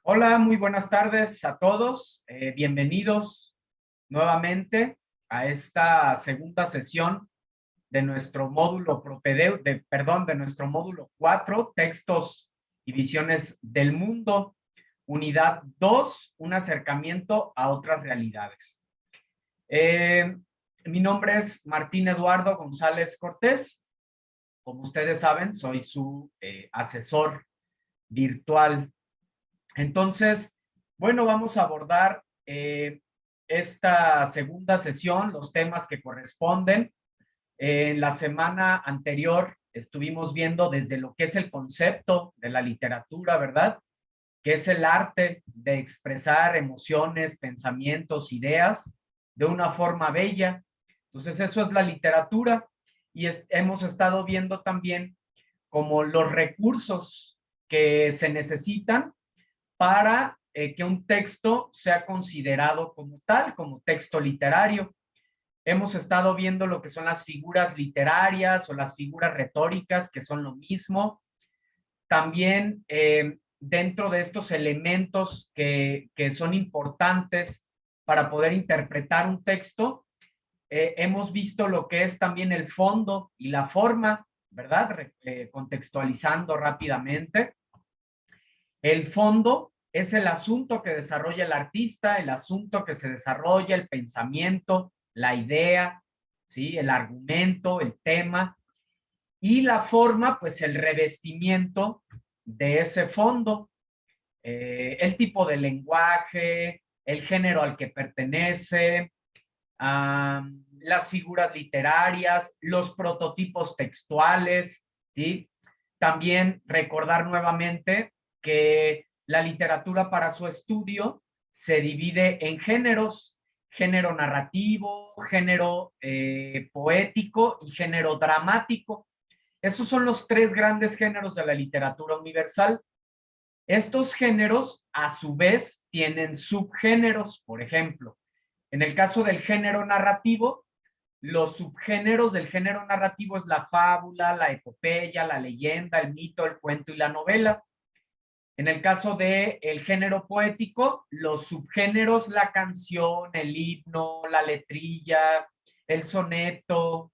Hola, muy buenas tardes a todos. Bienvenidos nuevamente a esta segunda sesión de nuestro módulo de nuestro módulo 4, Textos y Visiones del Mundo, unidad 2, un acercamiento a otras realidades. Mi nombre es Martín Eduardo González Cortés. Como ustedes saben, soy su asesor virtual. Entonces, bueno, vamos a abordar esta segunda sesión, los temas que corresponden. En la semana anterior estuvimos viendo desde lo que es el concepto de la literatura, ¿verdad? Que es el arte de expresar emociones, pensamientos, ideas de una forma bella. Entonces, eso es la literatura. Y hemos estado viendo también como los recursos que se necesitan para que un texto sea considerado como tal, como texto literario. Hemos estado viendo lo que son las figuras literarias o las figuras retóricas, que son lo mismo. También dentro de estos elementos que son importantes para poder interpretar un texto, hemos visto lo que es también el fondo y la forma, ¿verdad? Contextualizando rápidamente. El fondo es el asunto que desarrolla el artista, el asunto que se desarrolla, el pensamiento, la idea, ¿sí? El argumento, el tema. Y la forma, pues el revestimiento de ese fondo, el tipo de lenguaje, el género al que pertenece, las figuras literarias, los prototipos textuales, ¿sí? También recordar nuevamente que la literatura para su estudio se divide en géneros: género narrativo, género poético y género dramático. Esos son los tres grandes géneros de la literatura universal. Estos géneros, a su vez, tienen subgéneros. Por ejemplo, en el caso del género narrativo, los subgéneros del género narrativo es la fábula, la epopeya, la leyenda, el mito, el cuento y la novela. En el caso del género poético, los subgéneros, la canción, el himno, la letrilla, el soneto,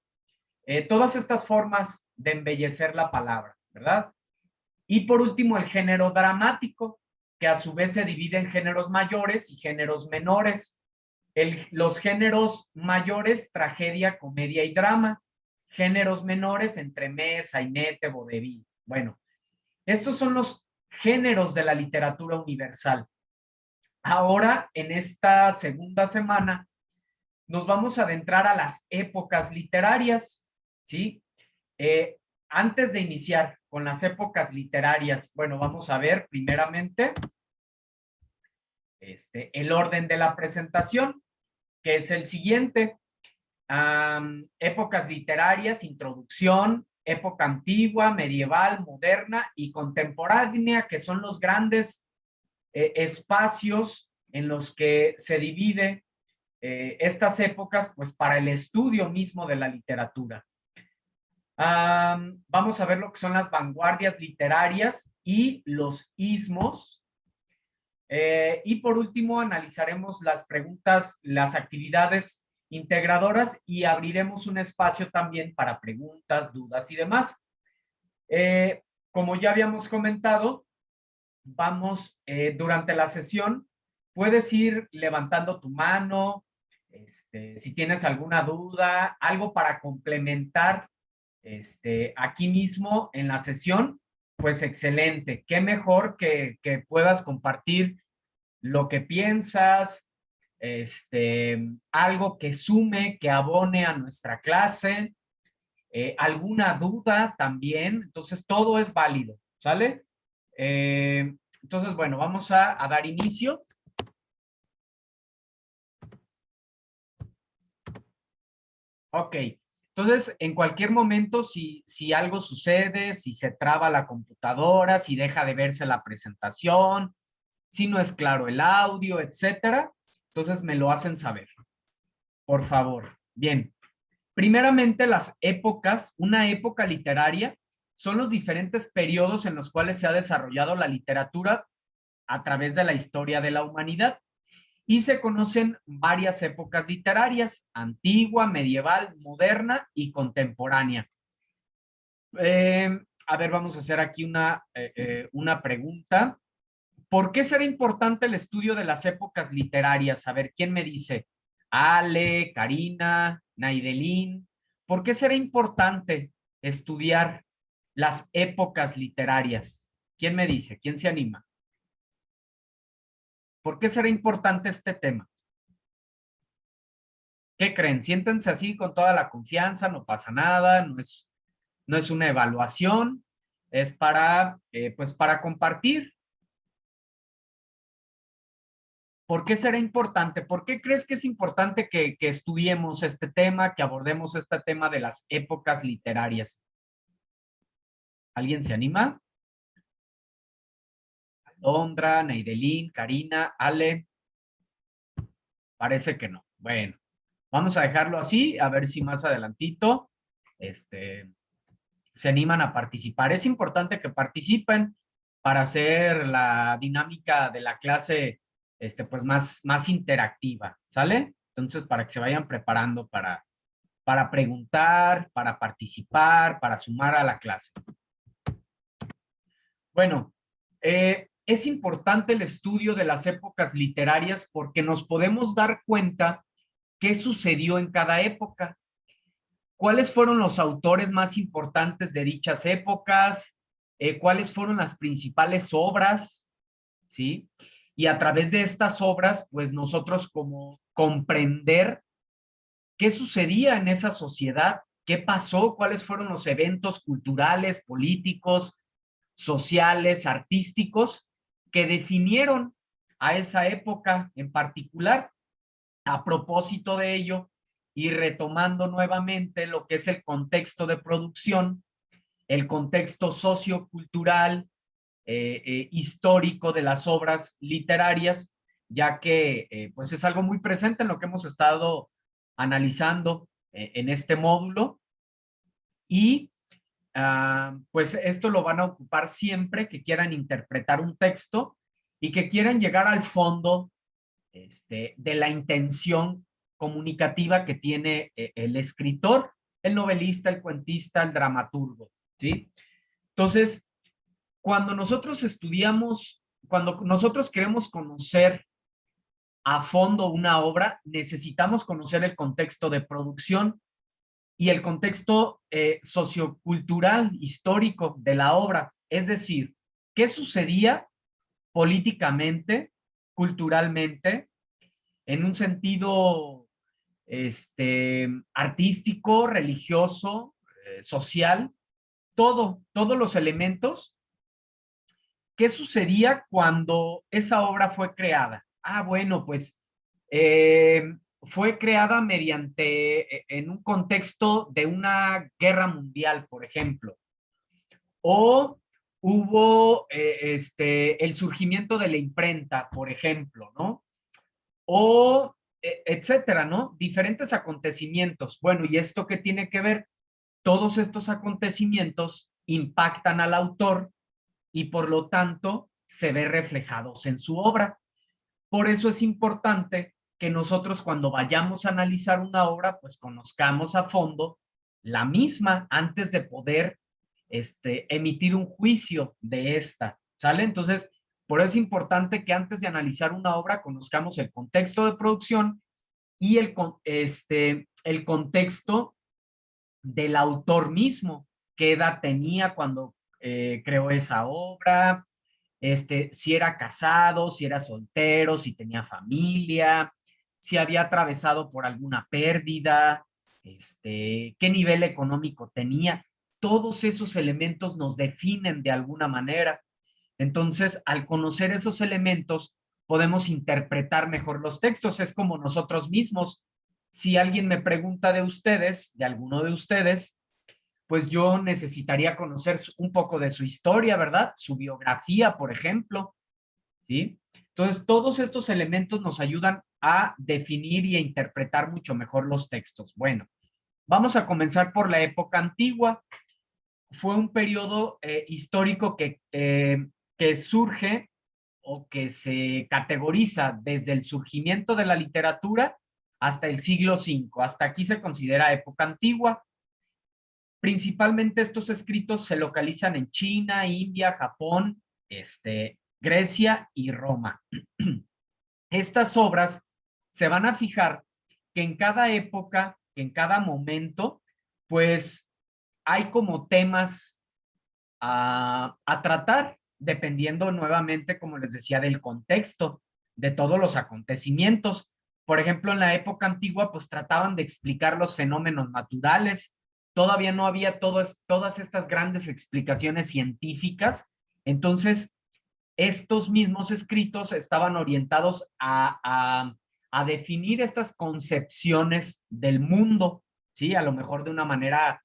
todas estas formas de embellecer la palabra, ¿verdad? Y por último, el género dramático, que a su vez se divide en géneros mayores y géneros menores. Los géneros mayores: tragedia, comedia y drama. Géneros menores: entremés, sainete, vodevil. Bueno, estos son los géneros de la literatura universal. Ahora, en esta segunda semana, nos vamos a adentrar a las épocas literarias, ¿sí? Eh, Antes de iniciar con las épocas literarias, bueno, vamos a ver primeramente el orden de la presentación, que es el siguiente. Épocas literarias: introducción, época antigua, medieval, moderna y contemporánea, que son los grandes espacios en los que se divide estas épocas, pues para el estudio mismo de la literatura. Vamos a ver lo que son las vanguardias literarias y los ismos. Y por último, analizaremos las preguntas, las actividades integradoras, y abriremos un espacio también para preguntas, dudas y demás. Como ya habíamos comentado, durante la sesión, puedes ir levantando tu mano, si tienes alguna duda, algo para complementar aquí mismo en la sesión, pues excelente. Qué mejor que puedas compartir lo que piensas, algo que sume, que abone a nuestra clase, alguna duda también. Entonces, todo es válido, ¿sale? Entonces, bueno, vamos a dar inicio. Ok, entonces en cualquier momento, si algo sucede, si se traba la computadora, si deja de verse la presentación, si no es claro el audio, etcétera, entonces me lo hacen saber, por favor. Bien, primeramente las épocas. Una época literaria son los diferentes periodos en los cuales se ha desarrollado la literatura a través de la historia de la humanidad. Y se conocen varias épocas literarias: antigua, medieval, moderna y contemporánea. A ver, vamos a hacer aquí una pregunta. ¿Por qué será importante el estudio de las épocas literarias? A ver, ¿quién me dice? Ale, Karina, Naidelín. ¿Por qué será importante estudiar las épocas literarias? ¿Quién me dice? ¿Quién se anima? ¿Por qué será importante este tema? ¿Qué creen? Siéntense así con toda la confianza, no pasa nada, no es una evaluación, es pues para compartir. ¿Por qué será importante? ¿Por qué crees que es importante que estudiemos este tema, que abordemos este tema de las épocas literarias? ¿Alguien se anima? Alondra, Neidelín, Karina, Ale. Parece que no. Bueno, vamos a dejarlo así, a ver si más adelantito se animan a participar. Es importante que participen para hacer la dinámica de la clase pues más interactiva, ¿sale? Entonces, para que se vayan preparando para preguntar, para participar, para sumar a la clase. Bueno, es importante el estudio de las épocas literarias porque nos podemos dar cuenta qué sucedió en cada época, cuáles fueron los autores más importantes de dichas épocas, cuáles fueron las principales obras, ¿sí? Y a través de estas obras, pues nosotros como comprender qué sucedía en esa sociedad, qué pasó, cuáles fueron los eventos culturales, políticos, sociales, artísticos que definieron a esa época en particular. A propósito de ello, y retomando nuevamente lo que es el contexto de producción, el contexto sociocultural, histórico de las obras literarias, ya que pues es algo muy presente en lo que hemos estado analizando en este módulo. Y pues esto lo van a ocupar siempre que quieran interpretar un texto y que quieran llegar al fondo de la intención comunicativa que tiene el escritor, el novelista, el cuentista, el dramaturgo, ¿sí? Entonces, cuando nosotros estudiamos, cuando nosotros queremos conocer a fondo una obra, necesitamos conocer el contexto de producción y el contexto sociocultural, histórico de la obra. Es decir, qué sucedía políticamente, culturalmente, en un sentido artístico, religioso, social, todos los elementos. ¿Qué sucedía cuando esa obra fue creada? Bueno, pues fue creada en un contexto de una guerra mundial, por ejemplo, o hubo el surgimiento de la imprenta, por ejemplo, ¿no? O etcétera, ¿no? Diferentes acontecimientos. Bueno, ¿y esto qué tiene que ver? Todos estos acontecimientos impactan al autor y por lo tanto se ve reflejados en su obra. Por eso es importante que nosotros cuando vayamos a analizar una obra, pues conozcamos a fondo la misma antes de poder emitir un juicio de esta, ¿sale? Entonces, por eso es importante que antes de analizar una obra conozcamos el contexto de producción y el contexto del autor mismo, qué edad tenía cuando creó esa obra, si era casado, si era soltero, si tenía familia, si había atravesado por alguna pérdida, qué nivel económico tenía. Todos esos elementos nos definen de alguna manera. Entonces, al conocer esos elementos, podemos interpretar mejor los textos. Es como nosotros mismos. Si alguien me pregunta de ustedes, de alguno de ustedes, pues yo necesitaría conocer un poco de su historia, ¿verdad? Su biografía, por ejemplo, ¿sí? Entonces, todos estos elementos nos ayudan a definir y a interpretar mucho mejor los textos. Bueno, vamos a comenzar por la época antigua. Fue un periodo histórico que surge o que se categoriza desde el surgimiento de la literatura hasta el siglo V. Hasta aquí se considera época antigua. Principalmente estos escritos se localizan en China, India, Japón, Grecia y Roma. Estas obras se van a fijar que en cada época, en cada momento, pues hay como temas a tratar, dependiendo nuevamente, como les decía, del contexto, de todos los acontecimientos. Por ejemplo, en la época antigua, pues trataban de explicar los fenómenos naturales. Todavía no había todas estas grandes explicaciones científicas. Entonces, estos mismos escritos estaban orientados a definir estas concepciones del mundo, ¿sí? A lo mejor de una manera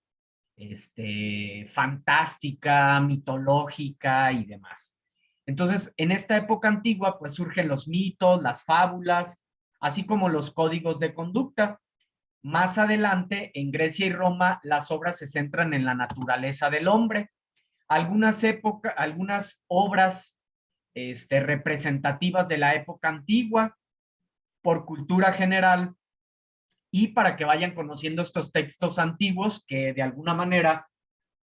fantástica, mitológica y demás. Entonces, en esta época antigua, pues surgen los mitos, las fábulas, así como los códigos de conducta. Más adelante, en Grecia y Roma, las obras se centran en la naturaleza del hombre. Algunas obras representativas de la época antigua, por cultura general, y para que vayan conociendo estos textos antiguos que de alguna manera,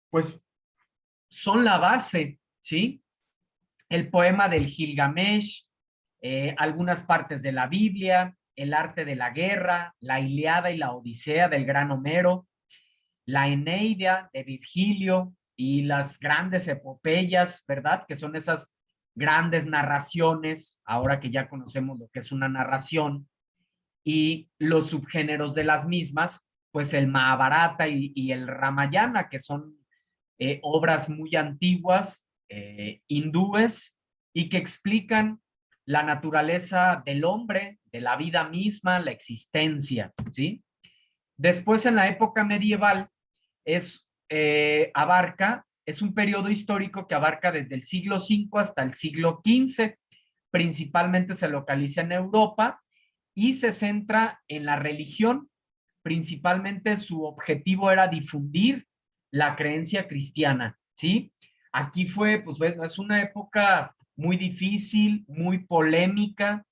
pues, son la base, ¿sí? El poema del Gilgamesh, algunas partes de la Biblia, el arte de la guerra, la Ilíada y la Odisea del gran Homero, la Eneida de Virgilio y las grandes epopeyas, ¿verdad? Que son esas grandes narraciones, ahora que ya conocemos lo que es una narración, y los subgéneros de las mismas, pues el Mahabharata y el Ramayana, que son obras muy antiguas, hindúes, y que explican la naturaleza del hombre, de la vida misma, la existencia, ¿sí? Después, en la época medieval, es un periodo histórico que abarca desde el siglo V hasta el siglo XV. Principalmente se localiza en Europa y se centra en la religión. Principalmente su objetivo era difundir la creencia cristiana, ¿sí? Aquí fue, pues bueno, es una época muy difícil, muy polémica,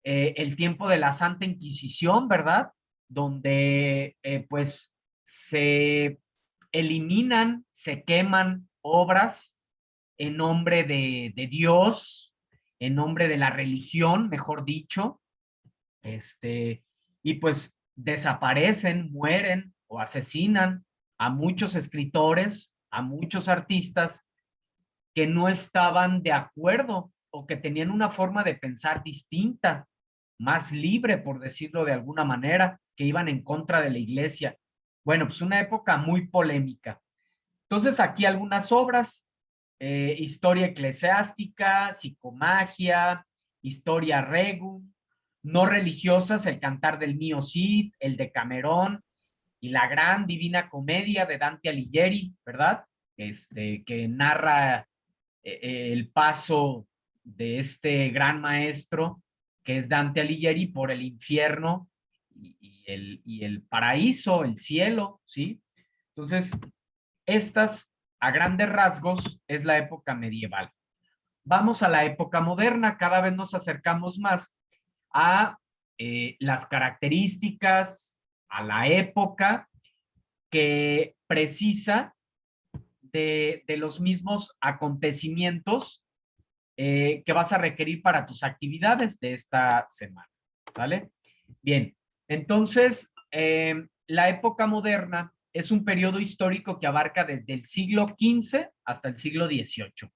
el tiempo de la Santa Inquisición, ¿verdad? Donde pues se eliminan, se queman obras en nombre de Dios, en nombre de la religión, mejor dicho, y pues desaparecen, mueren o asesinan a muchos escritores, a muchos artistas que no estaban de acuerdo o que tenían una forma de pensar distinta, más libre, por decirlo de alguna manera, que iban en contra de la iglesia. Bueno, pues una época muy polémica. Entonces, aquí algunas obras: Historia eclesiástica, Psicomagia, Historia Regum, no religiosas, El cantar del Mío Cid, el de Camerón y la gran Divina Comedia de Dante Alighieri, ¿verdad? Que narra el paso de este gran maestro que es Dante Alighieri por el infierno y el paraíso, el cielo, ¿sí? Entonces, estas, a grandes rasgos, es la época medieval. Vamos a la época moderna, cada vez nos acercamos más a las características, a la época que precisa de los mismos acontecimientos que vas a requerir para tus actividades de esta semana, ¿vale? Bien, entonces, la época moderna es un periodo histórico que abarca desde el siglo XV hasta el siglo XVIII.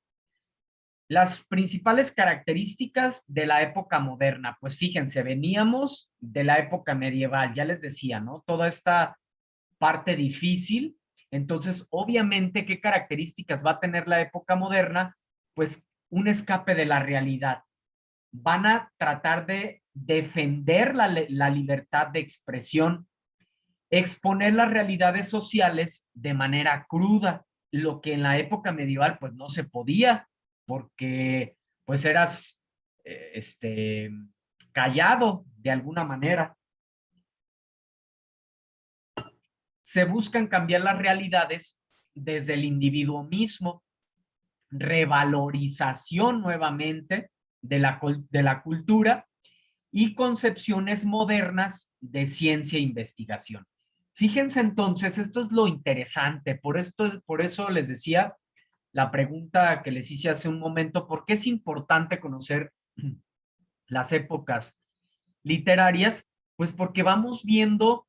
Las principales características de la época moderna, pues fíjense, veníamos de la época medieval, ya les decía, ¿no? Toda esta parte difícil. Entonces, obviamente, ¿qué características va a tener la época moderna? Pues un escape de la realidad. Van a tratar de defender la libertad de expresión, exponer las realidades sociales de manera cruda, lo que en la época medieval pues no se podía, porque pues eras callado de alguna manera. Se buscan cambiar las realidades desde el individuo mismo, revalorización nuevamente de la cultura y concepciones modernas de ciencia e investigación. Fíjense entonces, esto es lo interesante, por eso les decía la pregunta que les hice hace un momento, ¿por qué es importante conocer las épocas literarias? Pues porque vamos viendo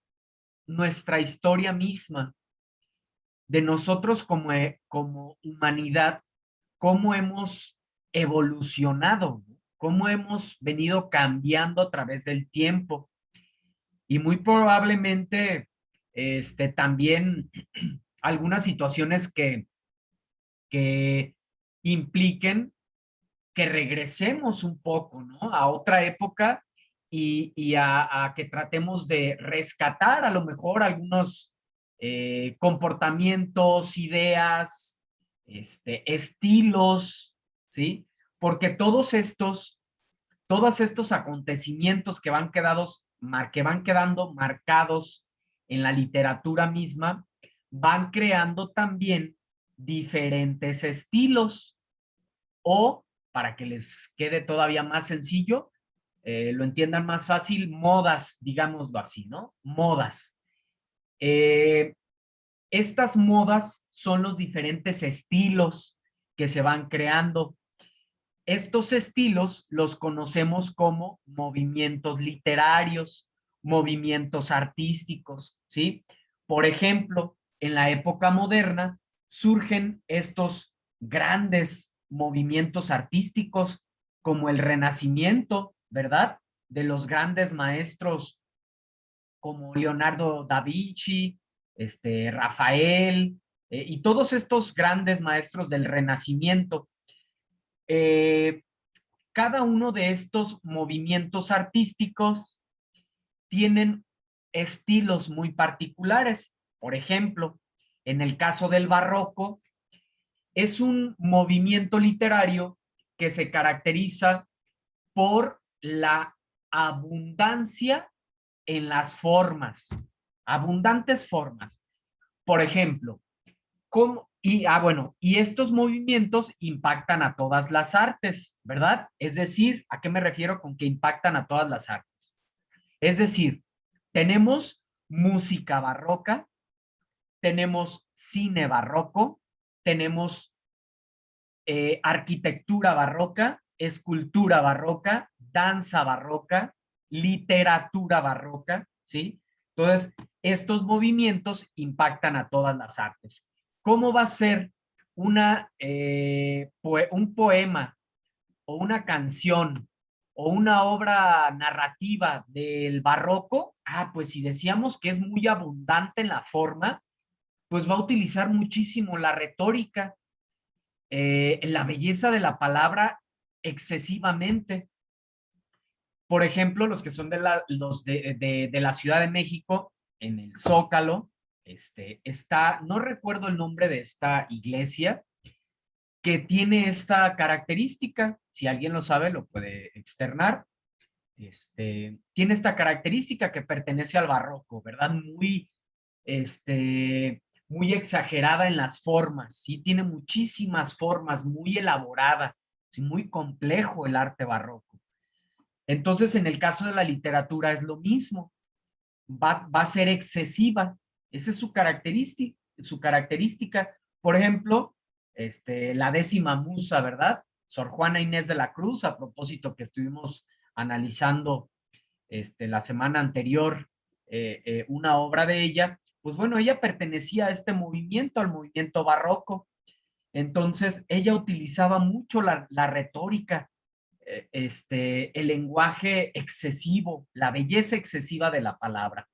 nuestra historia misma, de nosotros como humanidad, cómo hemos evolucionado, ¿no? Cómo hemos venido cambiando a través del tiempo. Y muy probablemente también algunas situaciones que impliquen que regresemos un poco, ¿no? A otra época y a que tratemos de rescatar a lo mejor algunos comportamientos, ideas, estilos, ¿sí? Porque todos estos acontecimientos que van quedando marcados en la literatura misma, van creando también diferentes estilos o, para que les quede todavía más sencillo, lo entiendan más fácil, modas, digámoslo así, ¿no? Modas. Eh, Estas modas son los diferentes estilos que se van creando. Estos estilos los conocemos como movimientos literarios, movimientos artísticos, ¿sí? Por ejemplo, en la época moderna surgen estos grandes movimientos artísticos como el Renacimiento, ¿verdad? De los grandes maestros como Leonardo da Vinci, Rafael, y todos estos grandes maestros del Renacimiento. Eh, Cada uno de estos movimientos artísticos tienen estilos muy particulares. Por ejemplo, en el caso del barroco, es un movimiento literario que se caracteriza por la abundancia en las formas, abundantes formas. Por ejemplo, y estos movimientos impactan a todas las artes, ¿verdad? Es decir, ¿a qué me refiero con que impactan a todas las artes? Es decir, tenemos música barroca, tenemos cine barroco, tenemos arquitectura barroca, escultura barroca, danza barroca, literatura barroca, ¿sí? Entonces, estos movimientos impactan a todas las artes. ¿Cómo va a ser un poema o una canción o una obra narrativa del barroco? Ah, pues si decíamos que es muy abundante en la forma, pues va a utilizar muchísimo la retórica, la belleza de la palabra excesivamente. Por ejemplo, los que son de la Ciudad de México, en el Zócalo, no recuerdo el nombre de esta iglesia, que tiene esta característica, si alguien lo sabe, lo puede externar. Tiene esta característica que pertenece al barroco, ¿verdad? Muy exagerada en las formas, ¿sí? Tiene muchísimas formas, muy elaborada, ¿sí? Muy complejo el arte barroco. Entonces, en el caso de la literatura es lo mismo, va a ser excesiva, esa es su característica. Por ejemplo, la décima musa, ¿verdad? Sor Juana Inés de la Cruz, a propósito que estuvimos analizando la semana anterior una obra de ella, pues bueno, ella pertenecía a este movimiento, al movimiento barroco. Entonces, ella utilizaba mucho la retórica, el lenguaje excesivo, la belleza excesiva de la palabra.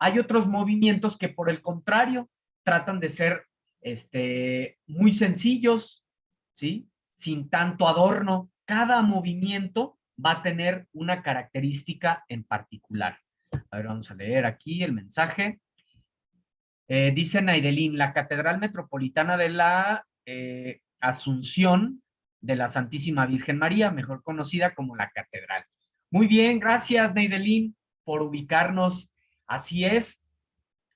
Hay otros movimientos que por el contrario tratan de ser muy sencillos, ¿sí? Sin tanto adorno. Cada movimiento va a tener una característica en particular. A ver, vamos a leer aquí el mensaje. Dice Naidelín, la Catedral Metropolitana de la Asunción de la Santísima Virgen María, mejor conocida como la Catedral. Muy bien, gracias Naidelín por ubicarnos. Así es,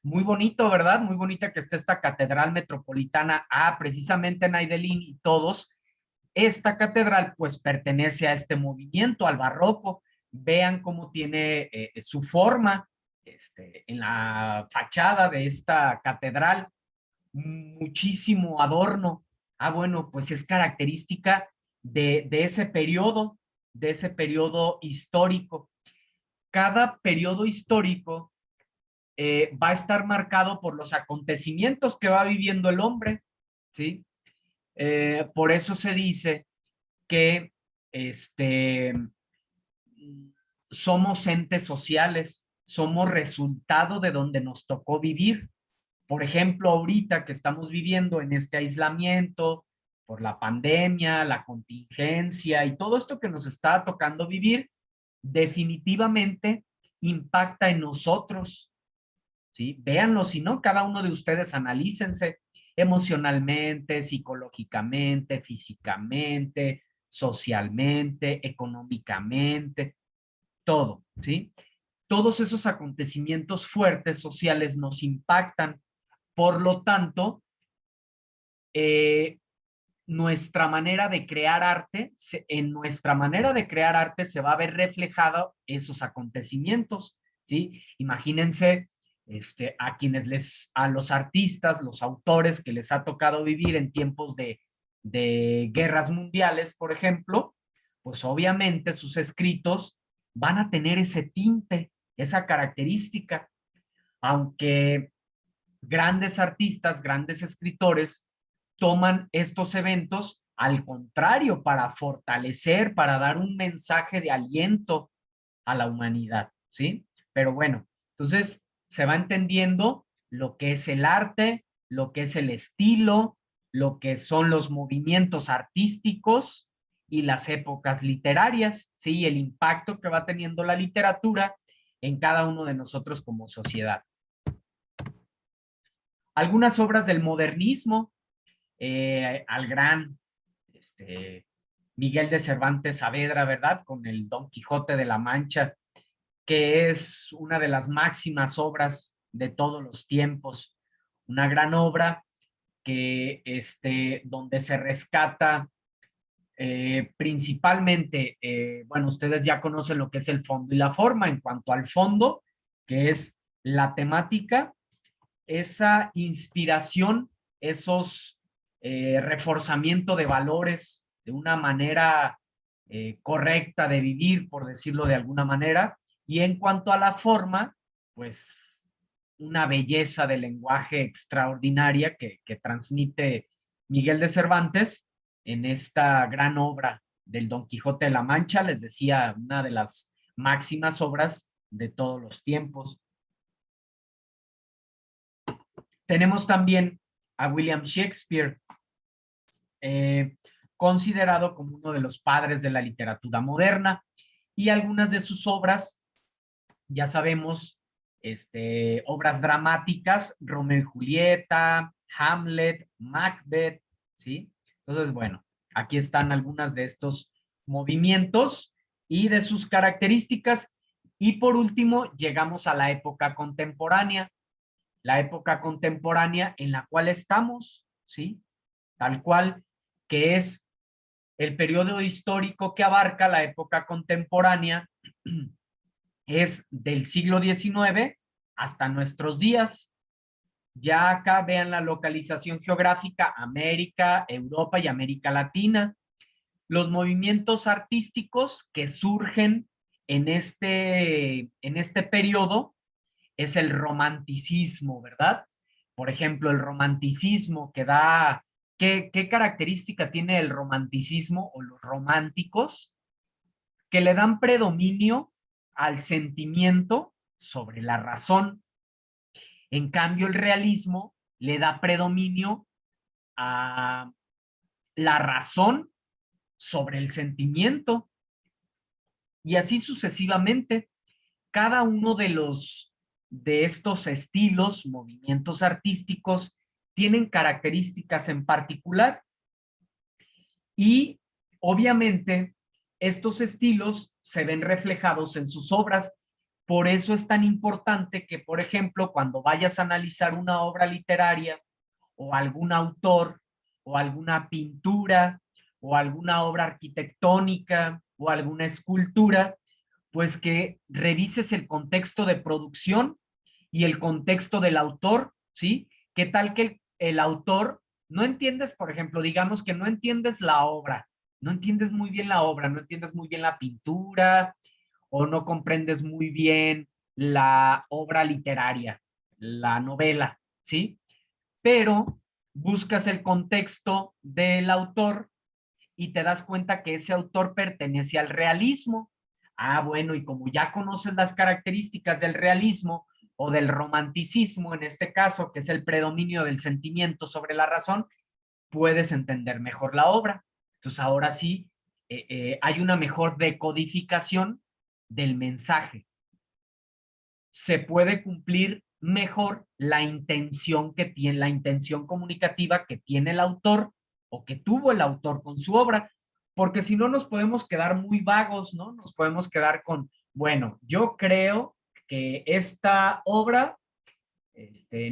muy bonito, ¿verdad? Muy bonita que esté esta Catedral Metropolitana. Ah, precisamente Naidelín y todos. esta catedral pues pertenece a este movimiento, al barroco. Vean cómo tiene su forma en la fachada de esta catedral, muchísimo adorno. Ah, bueno, pues es característica de ese periodo histórico. Cada periodo histórico va a estar marcado por los acontecimientos que va viviendo el hombre, ¿sí? Por eso se dice que somos entes sociales, somos resultado de donde nos tocó vivir. Por ejemplo, ahorita que estamos viviendo en este aislamiento por la pandemia, la contingencia y todo esto que nos está tocando vivir, definitivamente impacta en nosotros, ¿sí? Véanlo, si no, cada uno de ustedes analícense emocionalmente, psicológicamente, físicamente, socialmente, económicamente, todo, ¿sí? Todos esos acontecimientos fuertes sociales nos impactan. Por lo tanto, nuestra manera de crear arte, en nuestra manera de crear arte se va a ver reflejado esos acontecimientos, ¿sí? Imagínense a los artistas, los autores que les ha tocado vivir en tiempos de guerras mundiales, por ejemplo, pues obviamente sus escritos van a tener ese tinte, esa característica, aunque grandes artistas, grandes escritores toman estos eventos al contrario para fortalecer, para dar un mensaje de aliento a la humanidad, ¿sí? Pero bueno, entonces se va entendiendo lo que es el arte, lo que es el estilo, lo que son los movimientos artísticos y las épocas literarias, ¿sí? El impacto que va teniendo la literatura en cada uno de nosotros como sociedad. Algunas obras del modernismo, al gran Miguel de Cervantes Saavedra, ¿verdad? Con el Don Quijote de la Mancha, que es una de las máximas obras de todos los tiempos, una gran obra que donde se rescata principalmente, bueno, ustedes ya conocen lo que es el fondo y la forma. En cuanto al fondo, que es la temática, esa inspiración, esos reforzamiento de valores de una manera correcta de vivir, por decirlo de alguna manera. Y en cuanto a la forma, pues una belleza de lenguaje extraordinaria que transmite Miguel de Cervantes en esta gran obra del Don Quijote de la Mancha, les decía, una de las máximas obras de todos los tiempos. Tenemos también a William Shakespeare, eh, considerado como uno de los padres de la literatura moderna, y algunas de sus obras, ya sabemos, obras dramáticas, Romeo y Julieta, Hamlet, Macbeth, ¿sí? Entonces, bueno, aquí están algunas de estos movimientos y de sus características. Y por último, llegamos a la época contemporánea, en la cual estamos, ¿sí? Tal cual, que es el periodo histórico que abarca la época contemporánea, es del siglo XIX hasta nuestros días. Ya acá vean la localización geográfica: América, Europa y América Latina. Los movimientos artísticos que surgen en este periodo es el romanticismo, ¿verdad? Por ejemplo, el romanticismo que da, ¿qué característica tiene el romanticismo o los románticos? Que le dan predominio al sentimiento sobre la razón. En cambio, el realismo le da predominio a la razón sobre el sentimiento, y así sucesivamente. Cada uno de estos estilos, movimientos artísticos, tienen características en particular, y obviamente estos estilos se ven reflejados en sus obras. Por eso es tan importante que, por ejemplo, cuando vayas a analizar una obra literaria o algún autor o alguna pintura o alguna obra arquitectónica o alguna escultura, pues que revises el contexto de producción y el contexto del autor, ¿sí? ¿Qué tal que el autor no entiendes, por ejemplo, digamos que no entiendes la obra, no entiendes muy bien la obra, no entiendes muy bien la pintura o no comprendes muy bien la obra literaria, la novela, ¿sí? Pero buscas el contexto del autor y te das cuenta que ese autor pertenece al realismo. Ah, bueno, y como ya conoces las características del realismo o del romanticismo, en este caso, que es el predominio del sentimiento sobre la razón, puedes entender mejor la obra. Entonces, ahora sí, hay una mejor decodificación del mensaje. Se puede cumplir mejor la intención que tiene, la intención comunicativa que tiene el autor o que tuvo el autor con su obra, porque si no nos podemos quedar muy vagos, ¿no? Nos podemos quedar con, bueno, yo creo que esta obra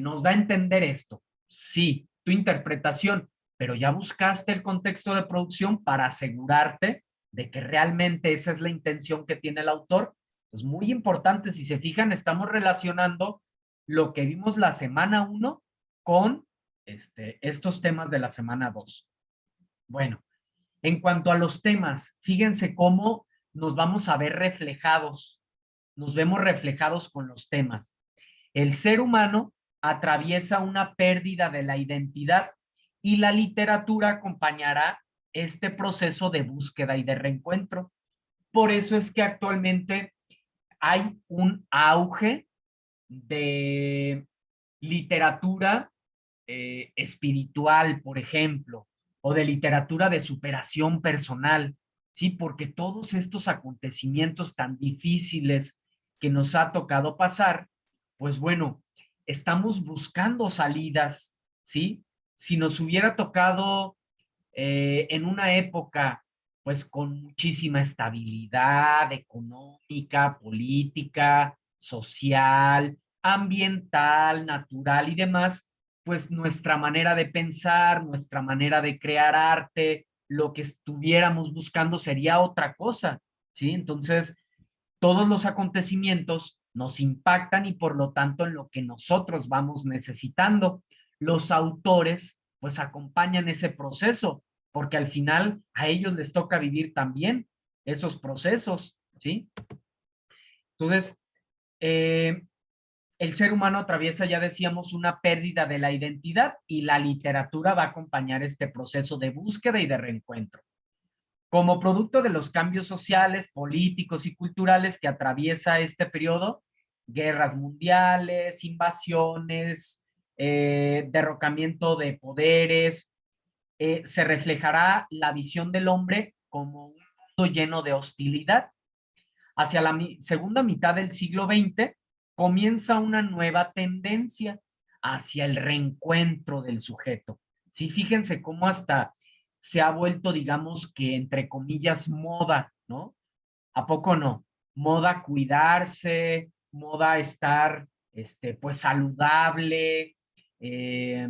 nos da a entender esto. Sí, tu interpretación, pero ya buscaste el contexto de producción para asegurarte de que realmente esa es la intención que tiene el autor. Es muy importante, si se fijan, estamos relacionando lo que vimos la semana 1 con estos temas de la semana 2. Bueno, en cuanto a los temas, fíjense cómo nos vamos a ver reflejados, nos vemos reflejados con los temas. El ser humano atraviesa una pérdida de la identidad y la literatura acompañará este proceso de búsqueda y de reencuentro. Por eso es que actualmente hay un auge de literatura espiritual, por ejemplo, o de literatura de superación personal, ¿sí? Porque todos estos acontecimientos tan difíciles que nos ha tocado pasar, pues bueno, estamos buscando salidas, ¿sí? Si nos hubiera tocado en una época, pues con muchísima estabilidad económica, política, social, ambiental, natural y demás, pues nuestra manera de pensar, nuestra manera de crear arte, lo que estuviéramos buscando sería otra cosa, ¿sí? Entonces, todos los acontecimientos nos impactan y por lo tanto en lo que nosotros vamos necesitando. Los autores pues acompañan ese proceso porque al final a ellos les toca vivir también esos procesos, ¿sí? Entonces, el ser humano atraviesa, ya decíamos, una pérdida de la identidad y la literatura va a acompañar este proceso de búsqueda y de reencuentro. Como producto de los cambios sociales, políticos y culturales que atraviesa este periodo, guerras mundiales, invasiones, derrocamiento de poderes, se reflejará la visión del hombre como un mundo lleno de hostilidad. Hacia la segunda mitad del siglo XX comienza una nueva tendencia hacia el reencuentro del sujeto. Sí, fíjense cómo hasta se ha vuelto, digamos que entre comillas, moda, ¿no? ¿A poco no? Moda cuidarse, moda estar, pues saludable, eh,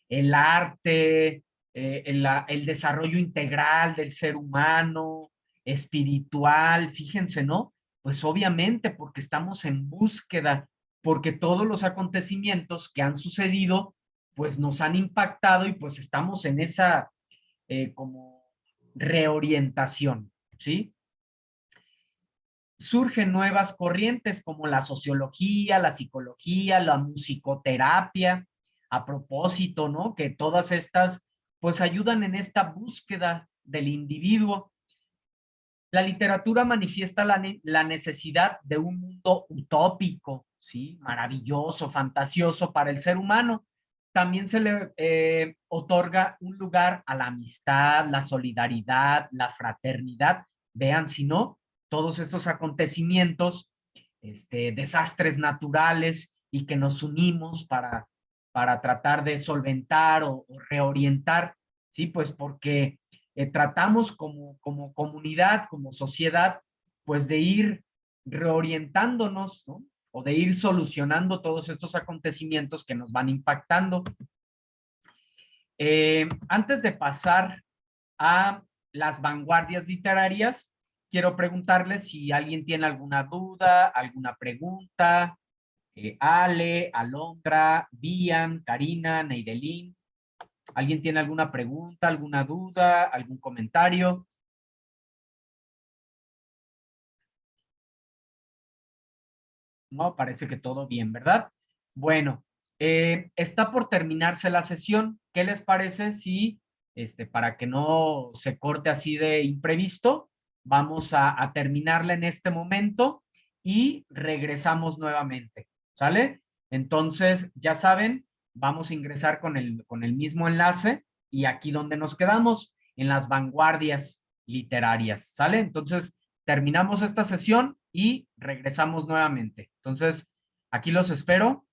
el arte, el desarrollo integral del ser humano, espiritual, fíjense, ¿no? Pues obviamente porque estamos en búsqueda, porque todos los acontecimientos que han sucedido, pues nos han impactado y pues estamos en esa como reorientación, ¿sí? Surgen nuevas corrientes como la sociología, la psicología, la musicoterapia, a propósito, ¿no? Que todas estas pues ayudan en esta búsqueda del individuo. La literatura manifiesta la necesidad de un mundo utópico, ¿sí? Maravilloso, fantasioso para el ser humano. También se le otorga un lugar a la amistad, la solidaridad, la fraternidad. Vean, si no, todos estos acontecimientos, desastres naturales y que nos unimos para tratar de solventar o reorientar, ¿sí? Pues porque tratamos como comunidad, como sociedad, pues de ir reorientándonos, ¿no? O de ir solucionando todos estos acontecimientos que nos van impactando. Antes de pasar a las vanguardias literarias. Quiero preguntarles si alguien tiene alguna duda, alguna pregunta. Ale, Alondra, Dian, Karina, Neidelín. ¿Alguien tiene alguna pregunta, alguna duda, algún comentario? No, parece que todo bien, ¿verdad? Bueno, está por terminarse la sesión. ¿Qué les parece si, para que no se corte así de imprevisto, vamos a terminarla en este momento y regresamos nuevamente, ¿sale? Entonces, ya saben, vamos a ingresar con el mismo enlace y aquí donde nos quedamos, en las vanguardias literarias, ¿sale? Entonces, terminamos esta sesión y regresamos nuevamente. Entonces, aquí los espero